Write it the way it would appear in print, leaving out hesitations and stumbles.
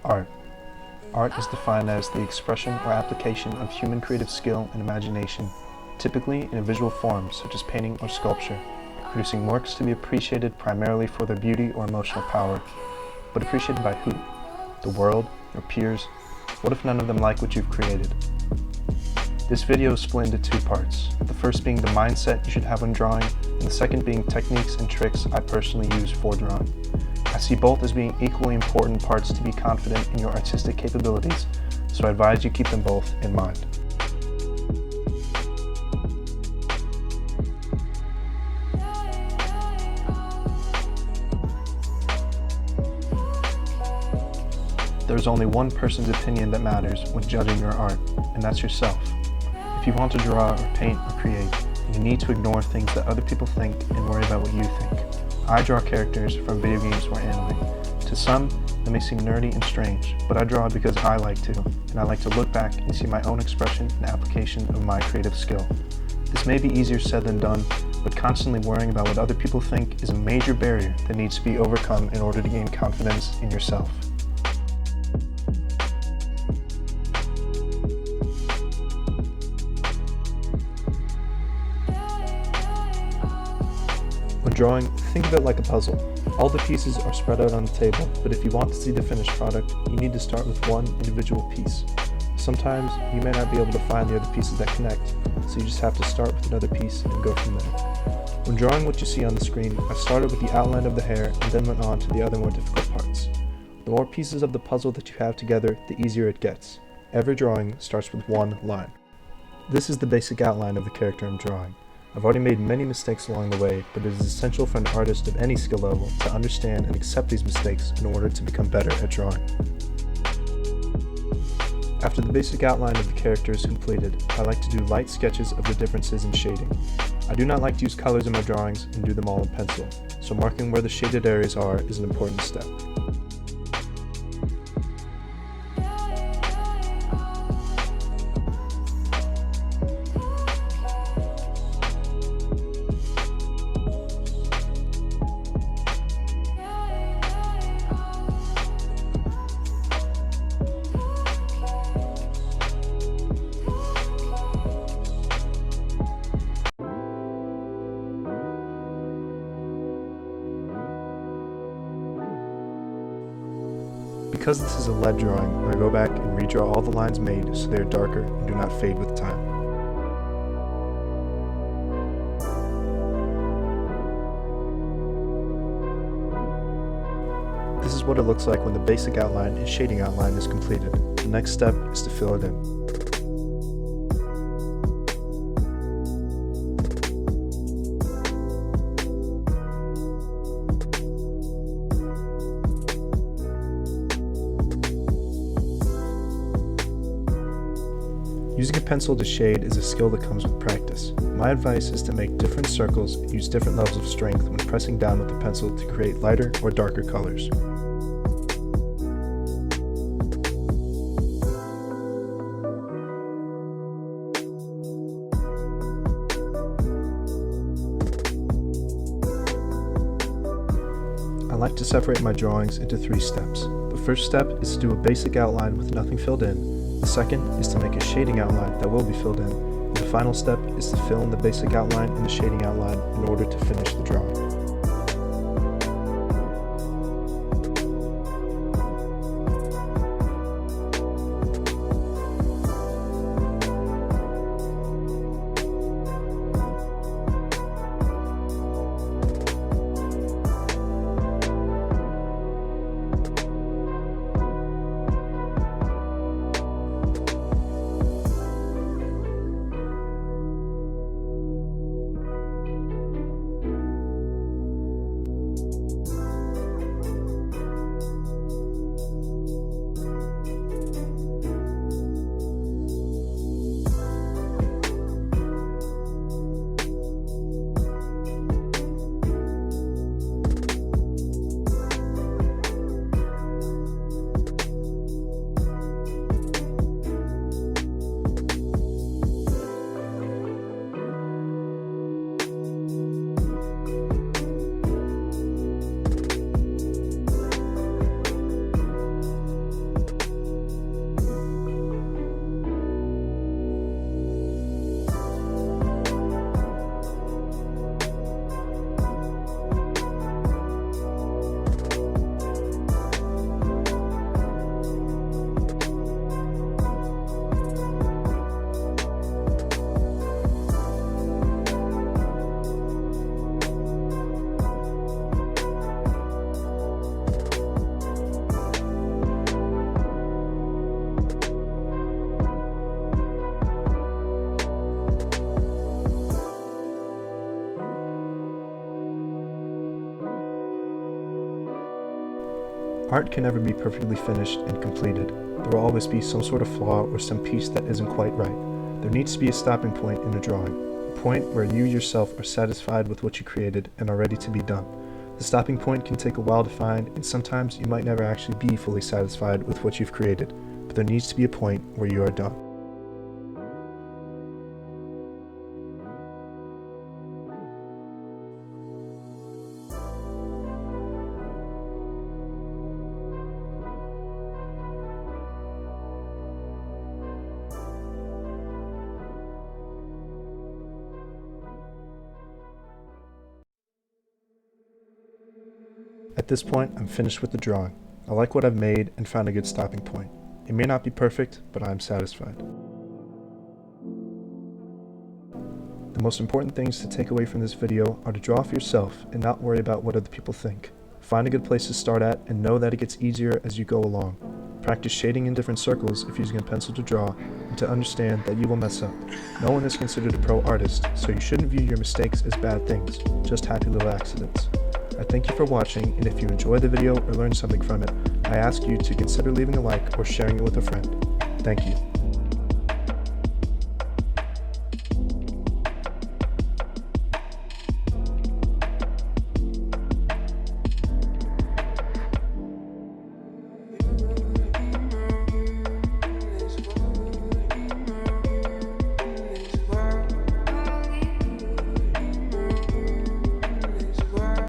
Art. Art is defined as the expression or application of human creative skill and imagination, typically in a visual form such as painting or sculpture, producing works to be appreciated primarily for their beauty or emotional power. But appreciated by who? The world? Your peers? What if none of them like what you've created? This video is split into two parts, the first being the mindset you should have when drawing, and the second being techniques and tricks I personally use for drawing. I see both as being equally important parts to be confident in your artistic capabilities, so I advise you keep them both in mind. There's only one person's opinion that matters when judging your art, and that's yourself. If you want to draw or paint or create, you need to ignore things that other people think and worry about what you think. I draw characters from video games or anime. To some, that may seem nerdy and strange, but I draw because I like to, and I like to look back and see my own expression and application of my creative skill. This may be easier said than done, but constantly worrying about what other people think is a major barrier that needs to be overcome in order to gain confidence in yourself. When drawing, think of it like a puzzle. All the pieces are spread out on the table, but if you want to see the finished product, you need to start with one individual piece. Sometimes you may not be able to find the other pieces that connect, so you just have to start with another piece and go from there. When drawing what you see on the screen, I started with the outline of the hair and then went on to the other more difficult parts. The more pieces of the puzzle that you have together, the easier it gets. Every drawing starts with one line. This is the basic outline of the character I'm drawing. I've already made many mistakes along the way, but it is essential for an artist of any skill level to understand and accept these mistakes in order to become better at drawing. After the basic outline of the character is completed, I like to do light sketches of the differences in shading. I do not like to use colors in my drawings and do them all in pencil, so marking where the shaded areas are is an important step. Because this is a lead drawing, I go back and redraw all the lines made so they are darker and do not fade with time. This is what it looks like when the basic outline and shading outline is completed. The next step is to fill it in. Using a pencil to shade is a skill that comes with practice. My advice is to make different circles and use different levels of strength when pressing down with the pencil to create lighter or darker colors. I like to separate my drawings into 3 steps. The first step is to do a basic outline with nothing filled in. The second is to make a shading outline that will be filled in, and the final step is to fill in the basic outline and the shading outline in order to finish the drawing. Art can never be perfectly finished and completed. There will always be some sort of flaw or some piece that isn't quite right. There needs to be a stopping point in a drawing, a point where you yourself are satisfied with what you created and are ready to be done. The stopping point can take a while to find, and sometimes you might never actually be fully satisfied with what you've created, but there needs to be a point where you are done. At this point, I'm finished with the drawing. I like what I've made and found a good stopping point. It may not be perfect, but I am satisfied. The most important things to take away from this video are to draw for yourself and not worry about what other people think. Find a good place to start at and know that it gets easier as you go along. Practice shading in different circles if using a pencil to draw, and to understand that you will mess up. No one is considered a pro artist, so you shouldn't view your mistakes as bad things, just happy little accidents. I thank you for watching, and if you enjoyed the video or learned something from it, I ask you to consider leaving a like or sharing it with a friend. Thank you.